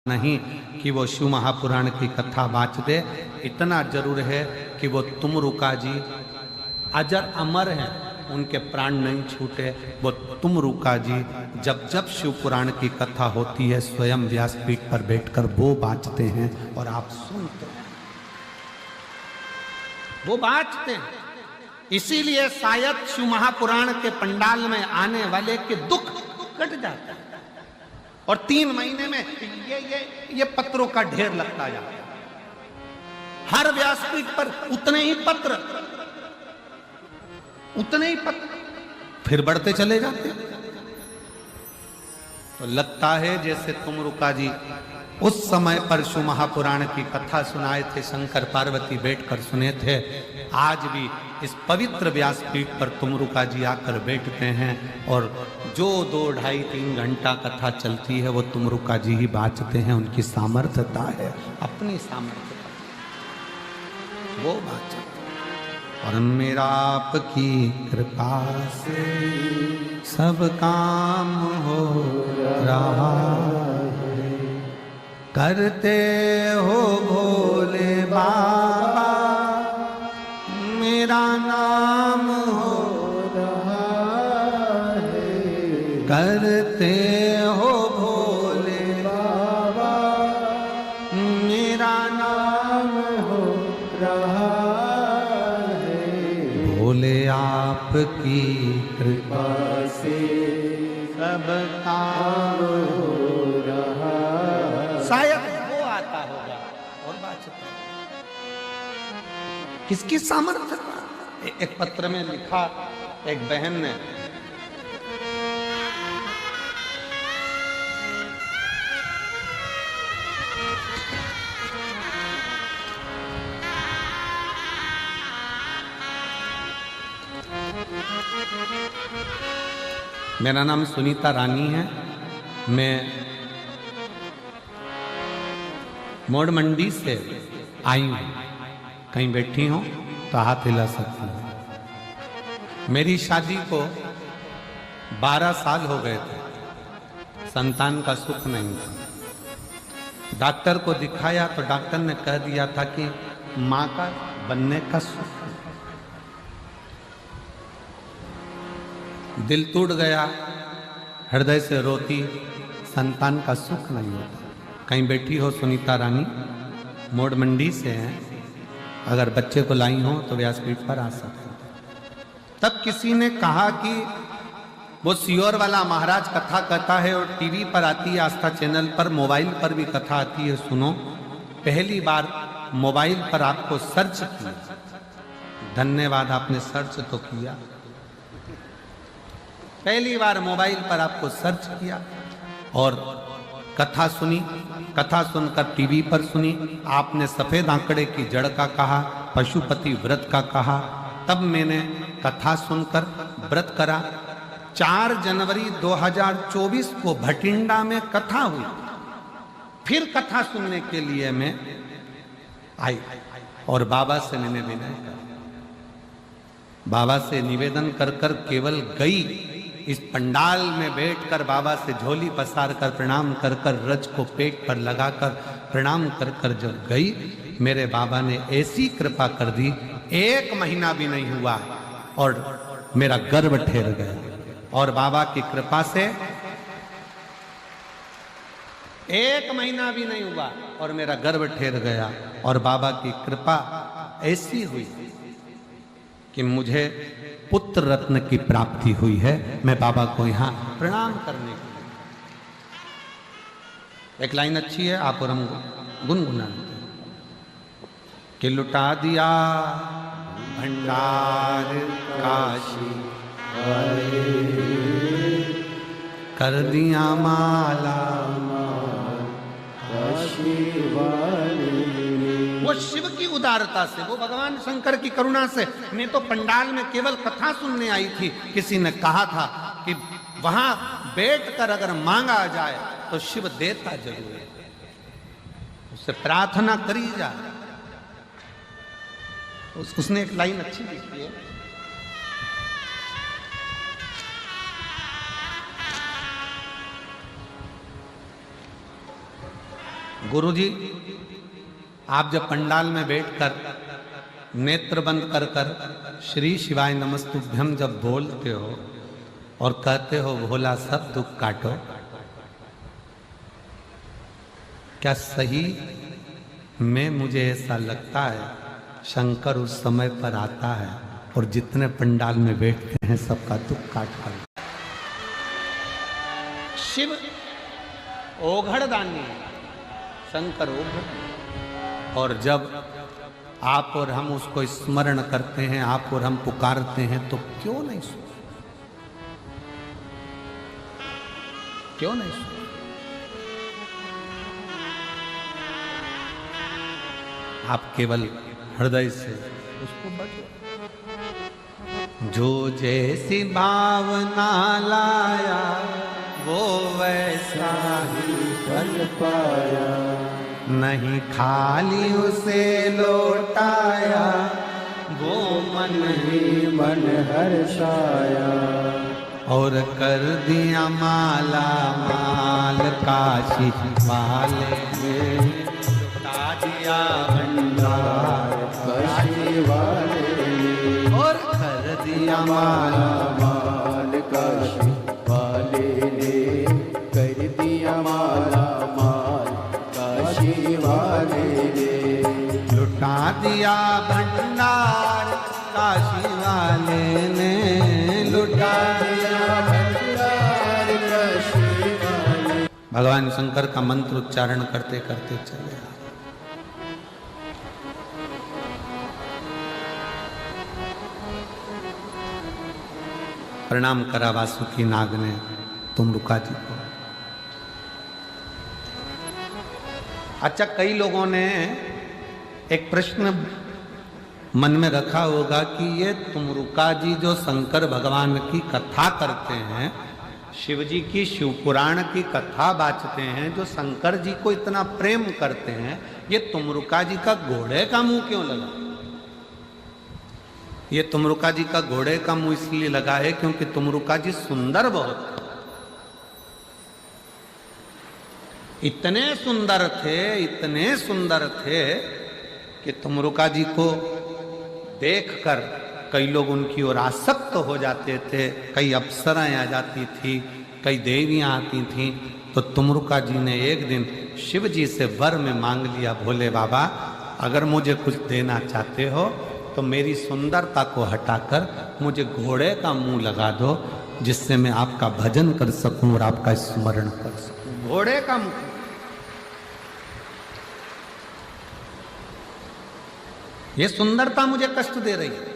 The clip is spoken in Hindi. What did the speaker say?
नहीं कि वो शिव महापुराण की कथा बाँच दे। इतना जरूर है कि वो तुमरुका जी अजर अमर हैं, उनके प्राण नहीं छूटे। वो तुमरुका जी जब जब शिव पुराण की कथा होती है स्वयं व्यासपीठ पर बैठकर वो बाँचते हैं और आप सुनते हैं, वो बाँचते हैं। इसीलिए शायद शिव महापुराण के पंडाल में आने वाले के दुख कट जाता है और 3 महीने में ये पत्रों का ढेर लगता जाता है। हर व्यासपीठ पर उतने ही पत्र, फिर बढ़ते चले जाते। तो लगता है जैसे तुमरुका जी उस समय पर शिव महापुराण की कथा सुनाए थे, शंकर पार्वती बैठकर सुने थे। आज भी इस पवित्र व्यासपीठ पर तुमरुका जी आकर बैठते हैं और जो 2, 2.5, 3 घंटा कथा चलती है वो तुमरुका जी ही बाँचते हैं। उनकी सामर्थ्यता है, अपनी सामर्थ्यता वो बाँचते हैं। और मेरा आपकी कृपा से सब काम हो रहा है, करते हो भोले बाबा मेरा नाम हो रहा है, करते हो भोले बाबा मेरा नाम हो रहा है। भोले आपकी कृपा से सब काम हो रहा है। शायद वो आता होगा और बात किसकी सामर्थ्य। एक पत्र में लिखा एक बहन ने, मेरा नाम सुनीता रानी है, मैं मोड़ मंडी से आई हूँ। कहीं बैठी हूँ तो हाथ हिला सकती हूँ। मेरी शादी को 12 साल हो गए थे, संतान का सुख नहीं था। डॉक्टर को दिखाया तो डॉक्टर ने कह दिया था कि माँ का बनने का सुख। दिल टूट गया, हृदय से रोती, संतान का सुख नहीं होता। कहीं बैठी हो सुनीता रानी, मोड़ मंडी से हैं, अगर बच्चे को लाई हो तो व्यासपीठ पर आ सकते। तब किसी ने कहा कि वो सियोर वाला महाराज कथा कहता है और टीवी पर आती है, आस्था चैनल पर, मोबाइल पर भी कथा आती है, सुनो। पहली बार मोबाइल पर आपको सर्च किया, धन्यवाद, आपने सर्च तो किया। पहली बार मोबाइल पर आपको सर्च किया और कथा सुनी। कथा सुनकर टीवी पर सुनी। आपने सफेद आंकड़े की जड़ का कहा, पशुपति व्रत का कहा। तब मैंने कथा सुनकर व्रत करा। 4 जनवरी 2024 को भटिंडा में कथा हुई। फिर कथा सुनने के लिए मैं आई और बाबा से मैंने विनय किया, बाबा से निवेदन कर कर केवल गई। इस पंडाल में बैठकर बाबा से झोली पसार कर प्रणाम कर कर, रज को पेट पर लगाकर प्रणाम कर कर जब गई, मेरे बाबा ने ऐसी कृपा कर दी, 1 महीना भी नहीं हुआ और मेरा गर्भ ठहर गया। और बाबा की कृपा से 1 महीना भी नहीं हुआ और मेरा गर्भ ठहर गया। और बाबा की कृपा ऐसी हुई कि मुझे पुत्र रत्न की प्राप्ति हुई है। मैं बाबा को यहाँ प्रणाम करने के लिए, एक लाइन अच्छी है, आप और हम गुनगुना कि लुटा दिया भंडार काशी कर दिया माला काशी वाले। वो शिव की उदारता से, वो भगवान शंकर की करुणा से। मैं तो पंडाल में केवल कथा सुनने आई थी। किसी ने कहा था कि वहां बैठकर अगर मांगा जाए तो शिव देता जरूर है, उससे प्रार्थना करी जाए। उसने एक लाइन अच्छी लिखी है, गुरुजी, आप जब पंडाल में बैठकर नेत्र बंद कर कर श्री शिवाय नमस्तुभ्यम जब बोलते हो और कहते हो भोला सब दुख काटो, क्या सही में मुझे ऐसा लगता है शंकर उस समय पर आता है और जितने पंडाल में बैठते हैं सबका दुख काटता है। शिव ओघड़ दानी, शंकर ओघड़, और जब आप और हम उसको स्मरण करते हैं, आप और हम पुकारते हैं, तो क्यों नहीं सुनते? क्यों नहीं सुनते? आप केवल हृदय से उसको बचो। जो जैसी भावना लाया वो वैसा ही फल पाया, नहीं खाली उसे लौटाया वो मन ही मन हर्षाया, और कर दिया माला माल काशी वाले ने, लुटा दिया भंडार काशी वाले ने, और कर दिया माला माल काशी वाले ने, कर दिया माला माल काशी वाले ने, लुटा दिया भंडार काशी वाले ने, लुटा दिया भंडार काशी वाले। भगवान शंकर का मंत्र उच्चारण करते करते चले। प्रणाम करा वासुकी नाग ने तुमरुका जी को। अच्छा, कई लोगों ने एक प्रश्न मन में रखा होगा कि ये तुमरुका जी जो शंकर भगवान की कथा करते हैं, शिव जी की शिव पुराण की कथा बाँचते हैं, जो शंकर जी को इतना प्रेम करते हैं, ये तुमरुका जी का घोड़े का मुंह क्यों लगा? ये तुमरुका जी का घोड़े का मुंह इसलिए लगा है क्योंकि तुमरुका जी सुंदर बहुत थे। इतने सुंदर थे कि तुमरुका जी को देखकर कई लोग उनकी ओर आसक्त हो जाते थे। कई अप्सराएं आ जाती थी, कई देवियां आती थीं। तो तुमरुका जी ने एक दिन शिव जी से वर में मांग लिया, भोले बाबा अगर मुझे कुछ देना चाहते हो तो मेरी सुंदरता को हटाकर मुझे घोड़े का मुंह लगा दो, जिससे मैं आपका भजन कर सकूं और आपका स्मरण कर सकूं। घोड़े का मुंह, ये सुंदरता मुझे कष्ट दे रही है।